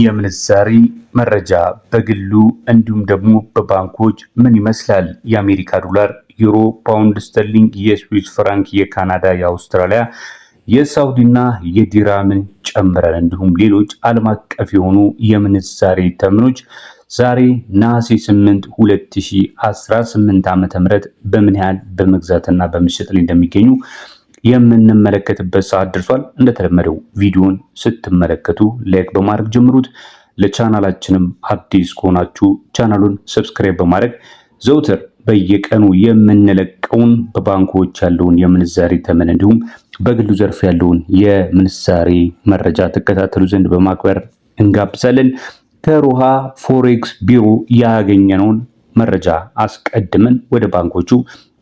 የምንዛሬ መረጃ በግሉ እንዲሁም ደግሞ በባንኮች ምን ይመስላል? የአሜሪካ ዶላር፣ ዩሮ፣ ፓውንድ ስተርሊንግ፣ የስዊስ ፍራንክ፣ የካናዳ፣ የአውስትራሊያ፣ የሳውዲና የዲራምን ጨምረን እንዲሁም ሌሎች ዓለም አቀፍ የሆኑ የምንዛሬ ተመኖች ዛሬ ነሐሴ 8 2018 ዓ.ም በምን ያህል በመግዛትና በመሸጥ ላይ እንደሚገኙ የምንመለከትበት ሰዓት ደርሷል። እንደተለመደው ቪዲዮን ስትመለከቱ ላይክ በማድረግ ጀምሩት። ለቻናላችንም አዲስ ከሆናችሁ ቻናሉን ሰብስክራይብ በማድረግ ዘውትር በየቀኑ የምንለቀውን በባንኮች ያለውን የምንዛሬ ተመን እንዲሁም በግሉ ዘርፍ ያለውን የምንዛሬ መረጃ ተከታተሉ ዘንድ በማክበር እንጋብዛለን። ከሮሃ ፎሬክስ ቢሮ ያገኘነውን መረጃ አስቀድመን ወደ ባንኮቹ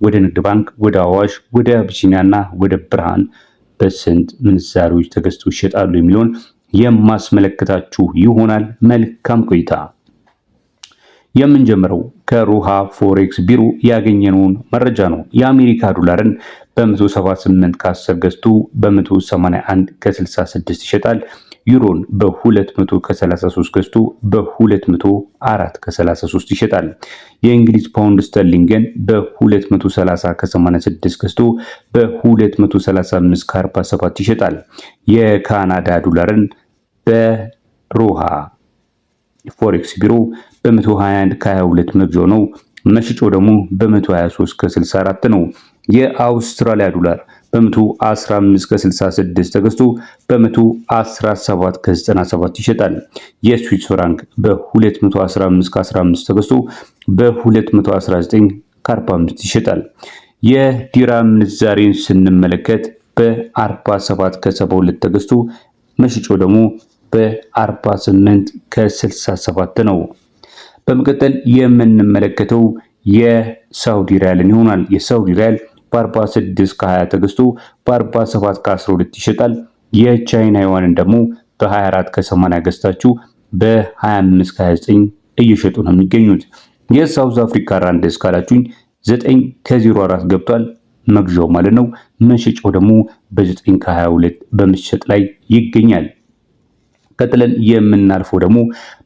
ወደ ንግድ ባንክ፣ ወደ አዋሽ፣ ወደ አቢሲኒያና ወደ ብርሃን በስንት ምንዛሬዎች ተገዝተው ይሸጣሉ የሚለውን የማስመለከታችሁ ይሆናል። መልካም ቆይታ። የምንጀምረው ከሮሃ ፎሬክስ ቢሮ ያገኘነውን መረጃ ነው። የአሜሪካ ዶላርን በ178 ከ10 ገዝቶ በ181 ከ66 ይሸጣል። ዩሮን በ200 ከ33 ገዝቶ በ204 ከ33 ይሸጣል። የእንግሊዝ ፓውንድ ስተርሊንግን በ230 ከ86 ገዝቶ በ235 ከ47 ይሸጣል። የካናዳ ዶላርን በሮሃ ፎሬክስ ቢሮ በ121 ከ22 መግዣው ነው። መሸጫው ደግሞ በ123 ከ64 ነው። የአውስትራሊያ ዶላር በ115 ከ66 ተገዝቶ በ117 ከ97 ይሸጣል። የስዊስ ፍራንክ በ215 ከ15 ተገዝቶ በ219 ከ45 ይሸጣል። የዲራም ምንዛሬን ስንመለከት በ47 ከ72 ተገዝቶ መሸጫው ደግሞ በ48 ከ67 ነው። በመቀጠል የምንመለከተው የሳውዲ ሪያልን ይሆናል። የሳውዲ ሪያል በ46 ከ20 ተገዝቶ በ47 ከ12 ይሸጣል። የቻይና ዩዋንን ደግሞ በ24 ከ80 ገዝታችሁ በ25 ከ29 እየሸጡ ነው የሚገኙት። የሳውዝ አፍሪካ ራንድ እስካላችሁኝ 9 ከ04 ገብቷል መግዣው ማለት ነው። መሸጫው ደግሞ በ9 ከ22 በመሸጥ ላይ ይገኛል። ቀጥለን የምናልፈው ደግሞ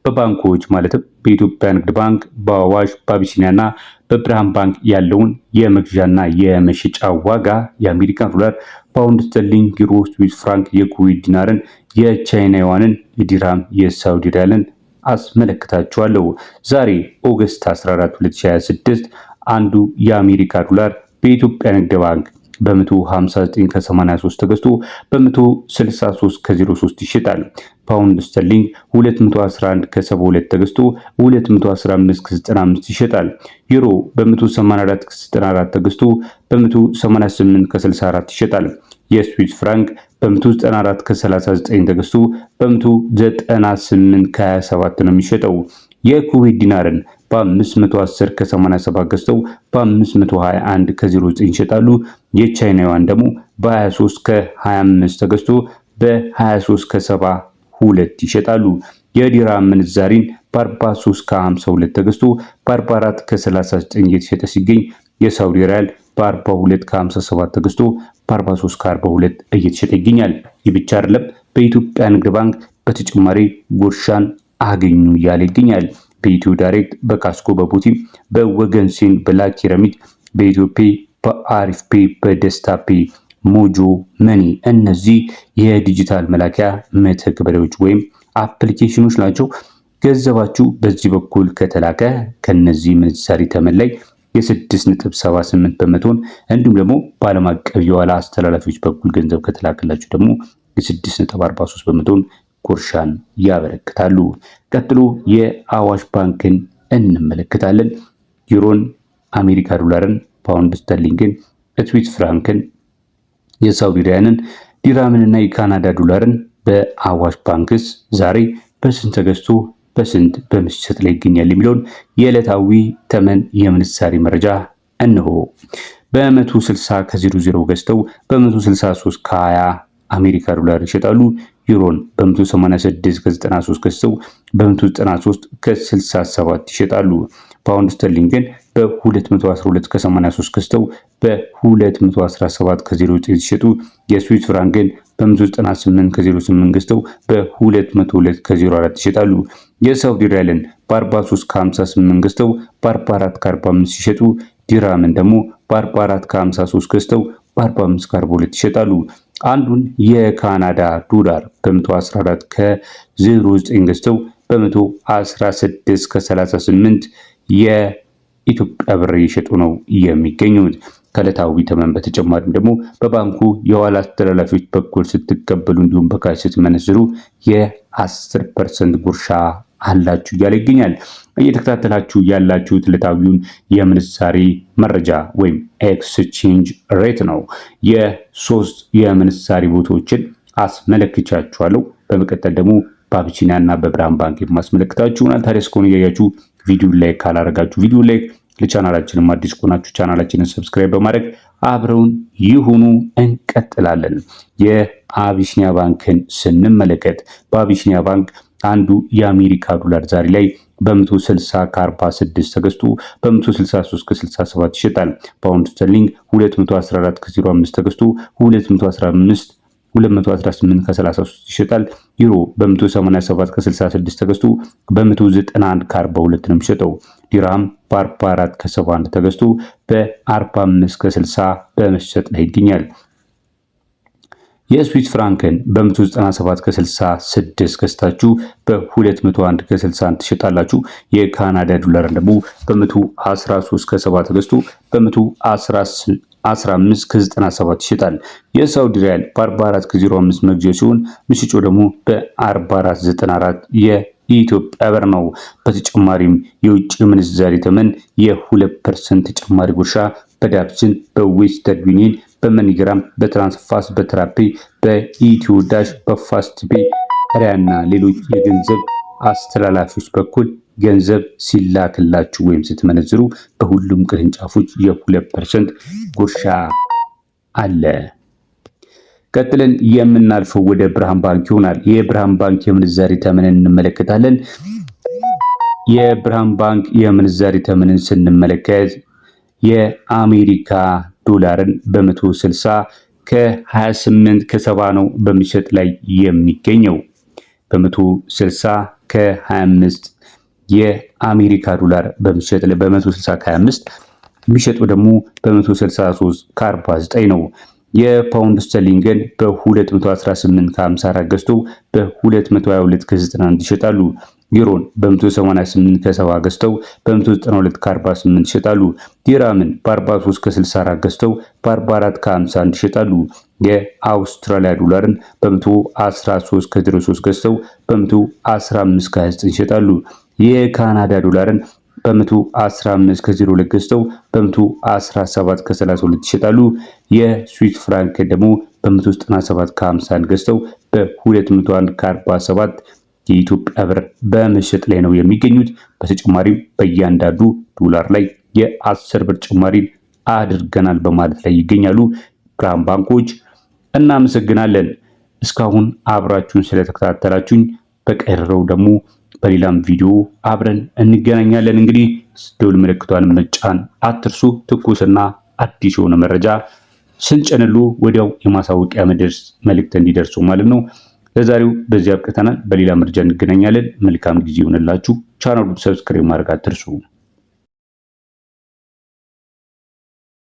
በባንኮች ማለትም በኢትዮጵያ ንግድ ባንክ፣ በአዋሽ፣ በአቢሲኒያና በብርሃን ባንክ ያለውን የመግዣና የመሸጫ ዋጋ የአሜሪካን ዶላር፣ ፓውንድ ስተርሊንግ፣ ዩሮ፣ ስዊስ ፍራንክ፣ የኩዌት ዲናርን፣ የቻይና ዩዋንን፣ የዲራም፣ የሳውዲ ሪያልን አስመለክታችኋለሁ። ዛሬ ኦገስት 14 2026 አንዱ የአሜሪካ ዶላር በኢትዮጵያ ንግድ ባንክ በ159 ከ83 ተገዝቶ በ163 ከ03 ይሸጣል። ፓውንድ ስተርሊንግ 211 ከ72 ተገዝቶ 215 ከ95 ይሸጣል። ዩሮ በ184 ከ94 ተገዝቶ በ188 ከ64 ይሸጣል። የስዊስ ፍራንክ በ194 ከ39 ተገዝቶ በ198 ከ27 ነው የሚሸጠው። የኩዌት ዲናርን በ510 ከ87 ገዝተው በ521 ከ09 ይሸጣሉ። የቻይና ዩዋን ደግሞ በ23 ከ25 ተገዝቶ በ23 ከ72 ይሸጣሉ። የዲራም ምንዛሪን በ43 ከ52 ተገዝቶ በ44 ከ39 እየተሸጠ ሲገኝ የሳውዲ ሪያል በ42 ከ57 ተገዝቶ በ43 ከ42 እየተሸጠ ይገኛል። ይህ ብቻ አይደለም። በኢትዮጵያ ንግድ ባንክ በተጨማሪ ጉርሻን አገኙ እያለ ይገኛል። በኢትዮ ዳይሬክት፣ በካስኮ፣ በቡቲም፣ በወገን ሴን፣ በላኪ ረሚት፣ በኢትዮፔ፣ በአሪፍ ፔ፣ በደስታ ፔ፣ ሞጆ መኒ እነዚህ የዲጂታል መላኪያ መተግበሪያዎች ወይም አፕሊኬሽኖች ናቸው። ገንዘባችሁ በዚህ በኩል ከተላከ ከነዚህ ምንዛሪ ተመን ላይ የ6.78 በመቶን እንዲሁም ደግሞ በዓለም አቀፍ የዋላ አስተላላፊዎች በኩል ገንዘብ ከተላከላችሁ ደግሞ የ6.43 በመቶን ጉርሻን ያበረክታሉ። ቀጥሎ የአዋሽ ባንክን እንመለከታለን። ዩሮን፣ አሜሪካ ዶላርን፣ ፓውንድ ስተርሊንግን፣ ስዊስ ፍራንክን፣ የሳውዲ ሪያልን፣ ዲራምንና የካናዳ ዶላርን በአዋሽ ባንክስ ዛሬ በስንት ተገዝቶ በስንት በመሸጥ ላይ ይገኛል የሚለውን የዕለታዊ ተመን የምንዛሬ መረጃ እነሆ። በ160 ከ00 ገዝተው በ163 ከ20 አሜሪካ ዶላር ይሸጣሉ። ዩሮን በ186 ከ93 ገዝተው በ193 ከ67 ይሸጣሉ። ፓውንድ ስተርሊንግን በ212 ከ83 ገዝተው በ217 ከ09 ሲሸጡ የስዊስ ፍራንክን በ198 ከ08 ገዝተው በ202 ከ04 ይሸጣሉ። የሳውዲ ሪያልን በ43 ከ58 ገዝተው በ44 ከ45 ሲሸጡ ዲራምን ደግሞ በ44 ከ53 ገዝተው በ45 ከ42 ይሸጣሉ። አንዱን የካናዳ ዶላር በ114 ከ09 ገዝተው በ116 ከ38 የኢትዮጵያ ብር እየሸጡ ነው የሚገኙት። ከዕለታዊ ተመን በተጨማሪም ደግሞ በባንኩ የኋላ አስተላላፊዎች በኩል ስትቀበሉ እንዲሁም በካሽ ስትመነዝሩ የ10% ጉርሻ አላችሁ እያለ ይገኛል። እየተከታተላችሁ ያላችሁት ዕለታዊውን የምንዛሬ መረጃ ወይም ኤክስቼንጅ ሬት ነው። የሶስት የምንዛሬ ቦታዎችን አስመለክቻችኋለሁ። በመቀጠል ደግሞ በአቢሲኒያ እና በብርሃን ባንክ የማስመለክታችሁናል። ታዲያ እስከሆነ እያያችሁ ቪዲዮ ላይክ ካላረጋችሁ ቪዲዮ ላይክ፣ ለቻናላችንም አዲስ ከሆናችሁ ቻናላችንን ሰብስክራይብ በማድረግ አብረውን ይሁኑ። እንቀጥላለን። የአቢሲኒያ ባንክን ስንመለከት በአቢሲኒያ ባንክ አንዱ የአሜሪካ ዶላር ዛሬ ላይ በ160 ከ46 ተገዝቶ በ163 ከ67 ይሸጣል። ፓውንድ ስተርሊንግ 214 ከ05 ተገዝቶ 218 ከ33 ይሸጣል። ዩሮ በ187 ከ66 ተገዝቶ በ191 ከ42 ነው የሚሸጠው። ዲርሃም በ44 ከ71 ተገዝቶ በ45 ከ60 በመሸጥ ላይ ይገኛል። የስዊስ ፍራንክን በ197 ከ66 ገዝታችሁ በ201 ከ61 ትሸጣላችሁ። የካናዳ ዶላር ደግሞ በ113 ከ7 ተገዝቶ በ115 ከ97 ይሸጣል። የሳውዲ ሪያል በ44 ከ05 መግዣ ሲሆን ምሽጮ ደግሞ በ44.94 የኢትዮጵያ ብር ነው። በተጨማሪም የውጭ ምንዛሬ ተመን የ2% ተጨማሪ ጉርሻ በዳብስን፣ በዌስተርን ዩኒየን፣ በመኒግራም፣ በትራንስፋስት፣ በትራፔ፣ በኢትዮ ዳሽ፣ በፋስት ፔ ሪያና ሌሎች የገንዘብ አስተላላፊዎች በኩል ገንዘብ ሲላክላችሁ ወይም ስትመነዝሩ በሁሉም ቅርንጫፎች የ2% ጉርሻ አለ። ቀጥለን የምናልፈው ወደ ብርሃን ባንክ ይሆናል። የብርሃን ባንክ የምንዛሬ ተመንን እንመለከታለን። የብርሃን ባንክ የምንዛሬ ተመንን ስንመለከት የአሜሪካ ዶላርን በ160 ከ28 ከ70 ነው በሚሸጥ ላይ የሚገኘው። በ160 ከ25 የአሜሪካ ዶላር በሚሸጥ ላይ በ160 ከ25 የሚሸጠው ደግሞ በ163 ከ49 ነው። የፓውንድ ስተርሊንግን በ218 ከ54 ገዝቶ በ222 ከ91 ይሸጣሉ። ዩሮን በ188 ከ70 ገዝተው በ192 ከ48 ይሸጣሉ። ዲራምን በ43 ከ64 ገዝተው በ44 ከ51 ይሸጣሉ። የአውስትራሊያ ዶላርን በ113 ከ03 ገዝተው በ115 ከ29 ይሸጣሉ። የካናዳ ዶላርን በ115 ከ02 ገዝተው በ117 ከ32 ይሸጣሉ። የስዊስ ፍራንክ ደግሞ በ197 ከ51 ገዝተው በ201 ከ47 የኢትዮጵያ ብር በመሸጥ ላይ ነው የሚገኙት። በተጨማሪም በእያንዳንዱ ዶላር ላይ የ10 ብር ጭማሪ አድርገናል በማለት ላይ ይገኛሉ ብርሃን ባንኮች። እናመሰግናለን እስካሁን አብራችሁን ስለተከታተላችሁኝ። በቀረው ደግሞ በሌላም ቪዲዮ አብረን እንገናኛለን። እንግዲህ ደውል ምልክቷን መጫን አትርሱ። ትኩስና አዲስ የሆነ መረጃ ስንጭንሉ ወዲያው የማሳወቂያ መልእክት እንዲደርሱ ማለት ነው። ለዛሬው በዚህ አብቅተናል። በሌላ መረጃ እንገናኛለን። መልካም ጊዜ ይሁንላችሁ። ቻናሉን ሰብስክራይብ ማድረግ አትርሱ።